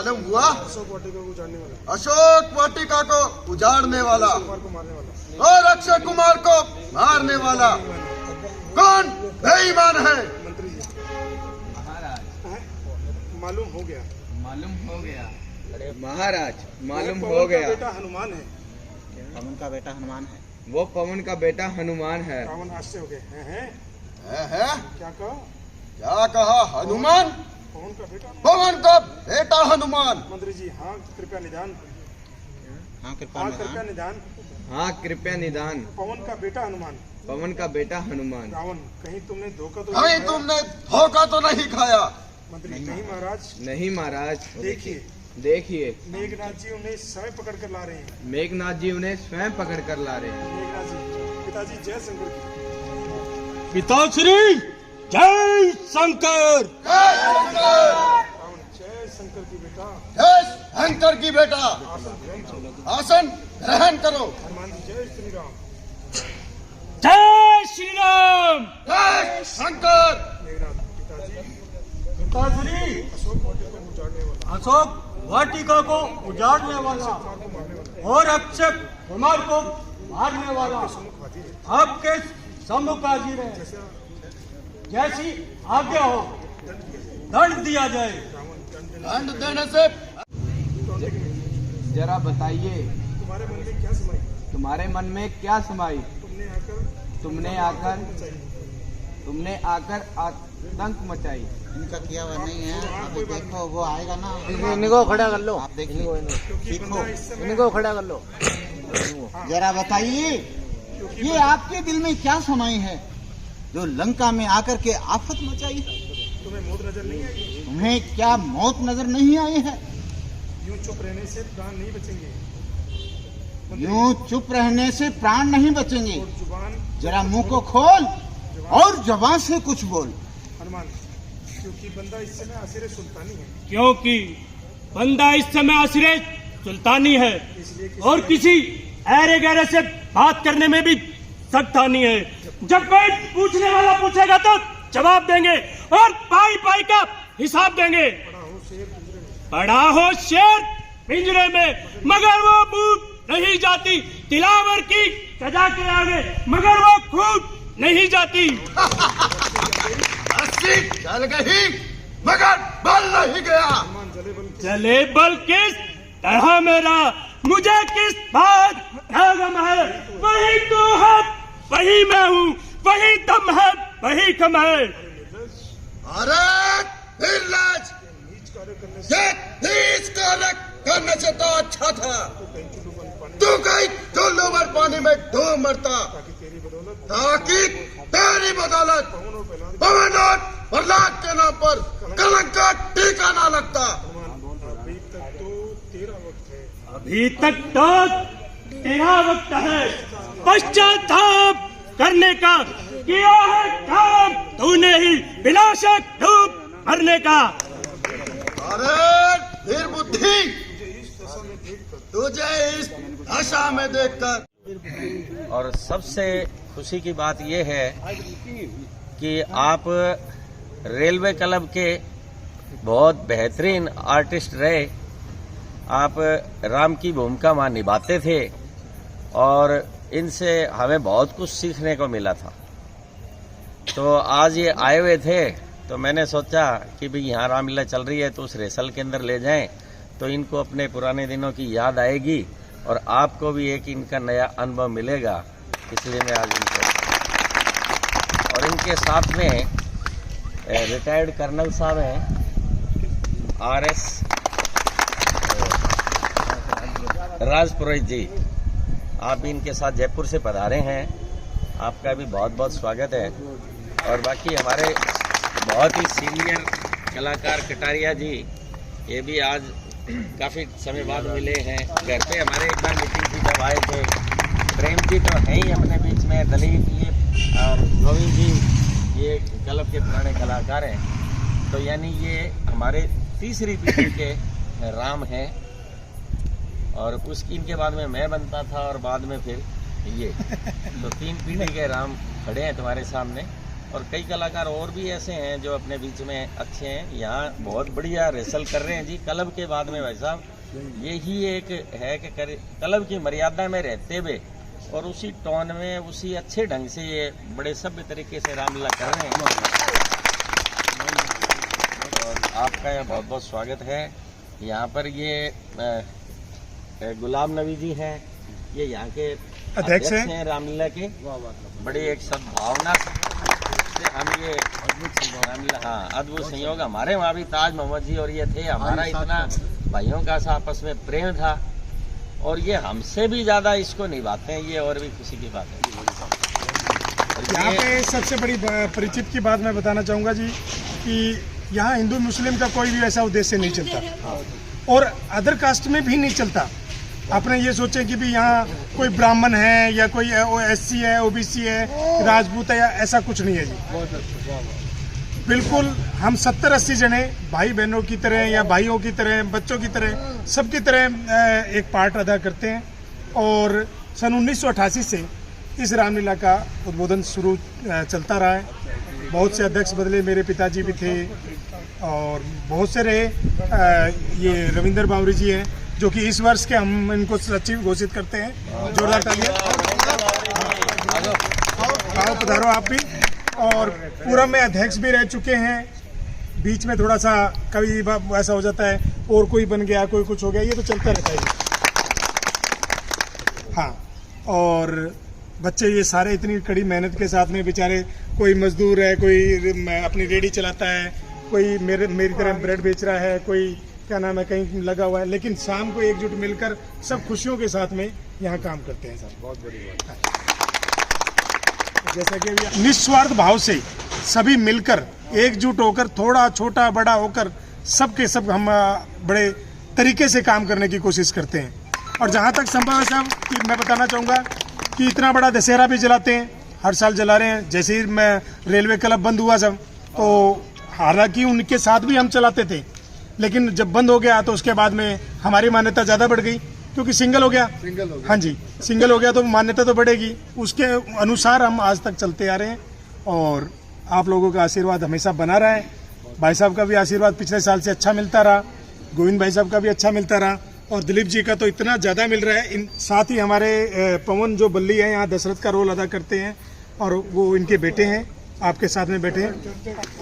मालूम हुआ? अशोक वाटिका को उजाड़ने वाला, अशोक वाटिका को उजाड़ने वाला कुमार को मारने वाला और अक्षय कुमार को मारने वाला कौन बेईमान है? मंत्री जी। महाराज मालूम हो गया, मालूम हो गया। अरे महाराज मालूम हो गया। बेटा हनुमान है। पवन का बेटा हनुमान है। वो पवन का बेटा हनुमान है। रावण आश्चर्य हो गए हैं। है? क्या कहा? क्या कहा? हनुमान? पवन का बेटा? पवन का बेटा हनुमान? मंत्री जी हाँ कृपया निदान, हाँ कृपया हाँ निदान। कृपया निदान। हाँ कृपया निदान। पवन का बेटा हनुमान, पवन का बेटा हनुमान। रावण कहीं तुमने धोखा तो कहीं नहीं खाया? तुमने धोखा तो नहीं खाया? मंत्री जी नहीं महाराज, नहीं महाराज। देखिए देखिए मेघनाथ जी उन्हें समय पकड़ कर ला रहे हैं। मेघनाथ जी उन्हें स्वयं पकड़ कर ला रहे हैं। मेघनाथ जी, पिताजी जय शंकर की। पिताश्री जय शंकर। जय शंकर! रावण जय शंकर की बेटा, जय शंकर की बेटा, आसन ग्रहण करो। आसन ग्रहण करो। हनुमान जी जय श्री राम। जय श्री राम। जय शंकर! मेघनाथ पिताजी, पिताश्री अशोक वाटिका को उजाड़ने वाला, अशोक वाटिका को उजाड़ने वाला कुमार को मारने वाला और अक्षय कुमार को मारने वाला सम्मुख हाजिर है। आपके सम्मुख हाजिर है। जैसी आज्ञा हो दंड दिया जाए। रावण दंड दंड देने से जरा बताइए तुम्हारे मन में क्या समाई? तुम्हारे मन में क्या समाई? तुमने आकर तुमने आकर आतंक मचाई। इनका किया हुआ नहीं है। अभी देखो वो आएगा ना। इनको खड़ा कर लो। आप देखिए, क्योंकि देखो बंदा इस समय इनको खड़ा कर लो। जरा बताइए ये आपके दिल में क्या समाई है जो लंका में आकर के आफत मचाई है? तुम्हें मौत नजर नहीं आई? तुम्हें क्या मौत नजर नहीं आई है? यूं चुप रहने से प्राण नहीं बचेंगे। यूं चुप रहने से प्राण नहीं बचेंगे। और जुबान जरा मुंह को खोल और जबान से कुछ बोल। हनुमान, क्योंकि बंदा इस समय असीरे सुल्तानी है, क्योंकि बंदा इस समय आसिरे सुल्तानी है इसलिए और किसी ऐरे गहरे से बात करने में भी सख्तानी है। जब कोई पूछने वाला पूछेगा तो जवाब देंगे और पाई पाई का हिसाब देंगे। बड़ा हो शेर पिंजरे में, पड़ा हो शेर पिंजरे में मगर वो बूट नहीं जाती तिलावर की सजा के आगे, मगर वो खूब नहीं जाती। रस्सी चल गई मगर बल नहीं गया। हनुमान जले बल की चले बल किस तरह मेरा, मुझे किस बात का गम है। वही तू है वही मैं हूँ, वही दम है वही कम है। अरे निर्लज! नीच कार्य करने से ये नीच कार्य करने से तो अच्छा था कहीं चुल्लू बन पानी, तू कहीं चुल्लू में पानी में डूब मरता ताकि तेरी बदौलत ताकि तेरी बदौलत पवन और प्रहलाद पवन और प्रहलाद के नाम पर कलंक का टीका ना लगता। अभी तक तो तेरा वक्त है। अभी तक तो तेरा वक्त है पश्चाताप करने का, किया है काम तूने ही विनाशक डूब मरने का। अरे फिर बुद्धि तुझे इस दशा में देखकर। और सबसे खुशी की बात यह है कि आप रेलवे क्लब के बहुत बेहतरीन आर्टिस्ट रहे। आप राम की भूमिका वहाँ निभाते थे और इनसे हमें बहुत कुछ सीखने को मिला था। तो आज ये आए हुए थे तो मैंने सोचा कि भाई यहाँ रामलीला चल रही है तो उस रेसल के अंदर ले जाएं तो इनको अपने पुराने दिनों की याद आएगी और आपको भी एक इनका नया अनुभव मिलेगा। इसलिए मैं आज इनको और इनके साथ में रिटायर्ड कर्नल साहब हैं RS राजपुरोहित जी, आप भी इनके साथ जयपुर से पधारे हैं। आपका भी बहुत बहुत स्वागत है। और बाकी हमारे बहुत ही सीनियर कलाकार कटारिया जी, ये भी आज काफ़ी समय बाद मिले हैं घर पे। हमारे एक बार मीटिंग थी जब आए थे। प्रेम जी तो हैं ही अपने बीच में, दलीप ये और गोविंद जी ये क्लब के पुराने कलाकार हैं। तो यानी ये हमारे तीसरी पीढ़ी के राम हैं और उसकी इनके बाद में मैं बनता था और बाद में फिर ये तो 3 पीढ़ी के राम खड़े हैं तुम्हारे सामने। और कई कलाकार और भी ऐसे हैं जो अपने बीच में अच्छे हैं। यहाँ बहुत बढ़िया रिहर्सल कर रहे हैं जी। क्लब के बाद में भाई साहब यही एक है कि क्लब की मर्यादा में रहते हुए और उसी टोन में उसी अच्छे ढंग से ये बड़े सभ्य तरीके से रामलीला कर रहे हैं। और आपका यह बहुत बहुत स्वागत है। यहाँ पर ये गुलाम नबी जी हैं, ये यहाँ के अध्यक्ष हैं रामलीला के। बड़ी एक सद्भावना से हम ये रामलीला, हाँ, अद्भुत संयोग। हमारे वहाँ भी ताज मोहम्मद जी और ये थे। हमारा इतना भाइयों का आपस में प्रेम था और ये हमसे भी ज्यादा इसको निभाते हैं, ये और भी खुशी की बात है। यहाँ पे सबसे बड़ी परिचित की बात मैं बताना चाहूँगा जी कि यहाँ हिंदू मुस्लिम का कोई भी ऐसा उद्देश्य नहीं चलता और अदर कास्ट में भी नहीं चलता। आपने ये सोचे कि भी यहाँ कोई ब्राह्मण है या कोई SC है, OBC है, राजपूत है, या ऐसा कुछ नहीं है जी। बिल्कुल हम 70-80 जने भाई बहनों की तरह या भाइयों की तरह, बच्चों की तरह, सबकी तरह एक पार्ट अदा करते हैं। और सन 1988 से इस रामलीला का उद्बोधन शुरू चलता रहा है। बहुत से अध्यक्ष बदले, मेरे पिताजी भी थे और बहुत से रहे। ये रविंदर बावरी जी हैं जो कि इस वर्ष के हम इनको सचिव घोषित करते हैं। जोरदार तालियां। आओ पधारो आप भी। और पूरा में अध्यक्ष भी रह चुके हैं। बीच में थोड़ा सा कभी ऐसा हो जाता है और कोई बन गया, कोई कुछ हो गया, ये तो चलता रहता है। हाँ, और बच्चे ये सारे इतनी कड़ी मेहनत के साथ में बेचारे, कोई मजदूर है, कोई अपनी रेडी चलाता है, कोई मेरी तरह ब्रेड बेच रहा है, कोई क्या नाम है कहीं लगा हुआ है, लेकिन शाम को एकजुट मिलकर सब खुशियों के साथ में यहाँ काम करते हैं सर। बहुत बड़ी बात है। जैसा कि निस्वार्थ भाव से सभी मिलकर एकजुट होकर, थोड़ा छोटा बड़ा होकर सबके सब हम बड़े तरीके से काम करने की कोशिश करते हैं। और जहाँ तक संभव है साहब कि मैं बताना चाहूँगा कि इतना बड़ा दशहरा भी जलाते हैं, हर साल जला रहे हैं। जैसे ही मैं रेलवे क्लब बंद हुआ सब, तो हालांकि उनके साथ भी हम चलाते थे, लेकिन जब बंद हो गया तो उसके बाद में हमारी मान्यता ज़्यादा बढ़ गई क्योंकि सिंगल हो गया। हाँ जी, सिंगल हो गया तो मान्यता तो बढ़ेगी। उसके अनुसार हम आज तक चलते आ रहे हैं और आप लोगों का आशीर्वाद हमेशा बना रहा है। भाई साहब का भी आशीर्वाद पिछले साल से अच्छा मिलता रहा, गोविंद भाई साहब का भी अच्छा मिलता रहा और दिलीप जी का तो इतना ज़्यादा मिल रहा है। साथ ही हमारे पवन जो बल्ली है यहाँ दशरथ का रोल अदा करते हैं और वो इनके बेटे हैं, आपके साथ में बैठे हैं।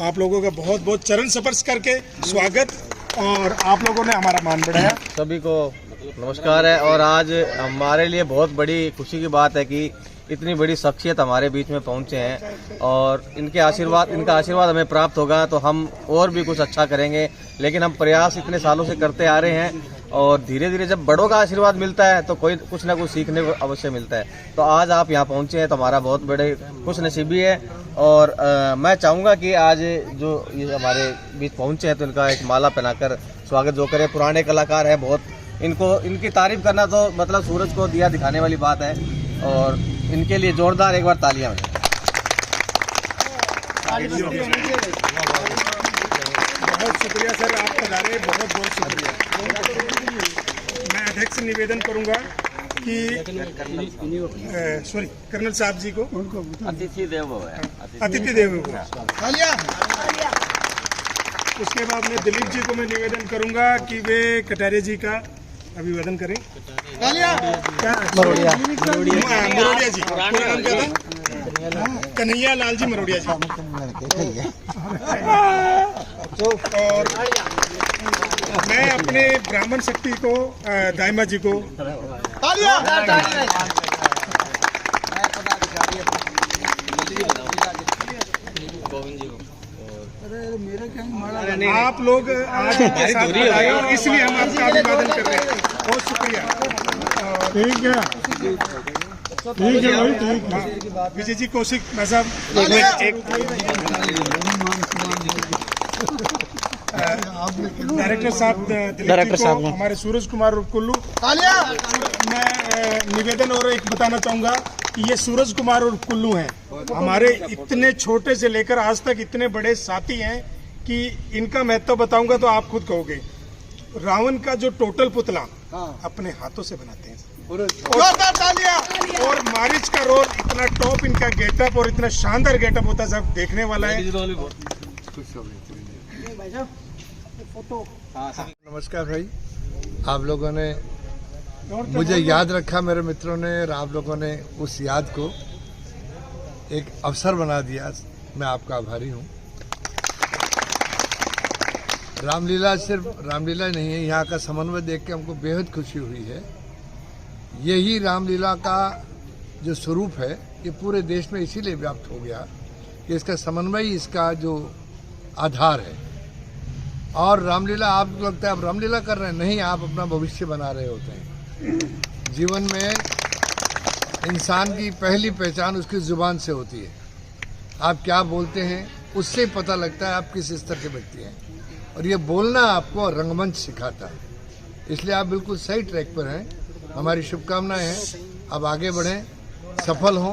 आप लोगों का बहुत बहुत चरण स्पर्श करके स्वागत और आप लोगों ने हमारा मान बढ़ाया। सभी को नमस्कार है। और आज हमारे लिए बहुत बड़ी खुशी की बात है कि इतनी बड़ी शख्सियत हमारे बीच में पहुंचे हैं और इनका आशीर्वाद हमें प्राप्त होगा तो हम और भी कुछ अच्छा करेंगे। लेकिन हम प्रयास इतने सालों से करते आ रहे हैं और धीरे धीरे जब बड़ों का आशीर्वाद मिलता है तो कोई कुछ ना कुछ सीखने को अवश्य मिलता है। तो आज आप यहाँ पहुँचे हैं तो हमारा बहुत बड़े खुश नसीबी है। और मैं चाहूँगा कि आज जो ये हमारे बीच पहुँचे हैं तो इनका एक माला पहनाकर स्वागत जो करें। पुराने कलाकार हैं बहुत, इनकी तारीफ करना तो मतलब सूरज को दिया दिखाने वाली बात है। और इनके लिए जोरदार एक बार तालियां बजाएं। बहुत शुक्रिया सर, आप पधारे, बहुत बहुत शुक्रिया। मैं अध्यक्ष से निवेदन करूंगा कि कर्नल साहब जी को अतिथि देवो है, अतिथि देवो को। उसके बाद में दिलीप जी को मैं निवेदन करूंगा कि वे कटारिया जी का अभिवादन करें। मरोड़िया जी, पूरा नाम क्या था? कन्हैया लाल जी मरोड़िया जी। और मैं अपने ब्राह्मण शक्ति को दाइमा जी को आप लोग आज के साथ आए और इसलिए हम आपका अभिवादन कर रहे हैं। बहुत शुक्रिया। ठीक है, ठीक है भाई, ठीक है। विजय जी कौशिक साहब, डायरेक्टर साहब, डायरेक्टर साहब हमारे सूरज कुमार कुल्लू। मैं निवेदन और एक बताना चाहूँगा कि ये सूरज कुमार और कुल्लू हैं, हमारे इतने छोटे से लेकर आज तक इतने बड़े साथी हैं कि इनका महत्व बताऊंगा तो आप खुद कहोगे। रावण का जो टोटल पुतला अपने हाथों से बनाते हैं। जोरदार तालियां। और मारिच का रोल इतना टॉप, इनका गेटअप और इतना शानदार गेटअप होता है, सब देखने वाला है। नमस्कार भाई, आप लोगों ने मुझे याद रखा, मेरे मित्रों ने, और आप लोगों ने उस याद को एक अवसर बना दिया। मैं आपका आभारी हूँ। रामलीला सिर्फ रामलीला नहीं है, यहाँ का समन्वय देख के हमको बेहद खुशी हुई है। यही रामलीला का जो स्वरूप है ये पूरे देश में इसीलिए व्याप्त हो गया कि इसका समन्वय इसका जो आधार है। और रामलीला, आपको लगता है आप रामलीला कर रहे हैं, नहीं, आप अपना भविष्य बना रहे होते हैं। जीवन में इंसान की पहली पहचान उसकी जुबान से होती है। आप क्या बोलते हैं उससे पता लगता है आप किस स्तर के व्यक्ति हैं, और ये बोलना आपको रंगमंच सिखाता है। इसलिए आप बिल्कुल सही ट्रैक पर हैं। हमारी शुभकामनाएं हैं, अब आगे बढ़ें, सफल हों।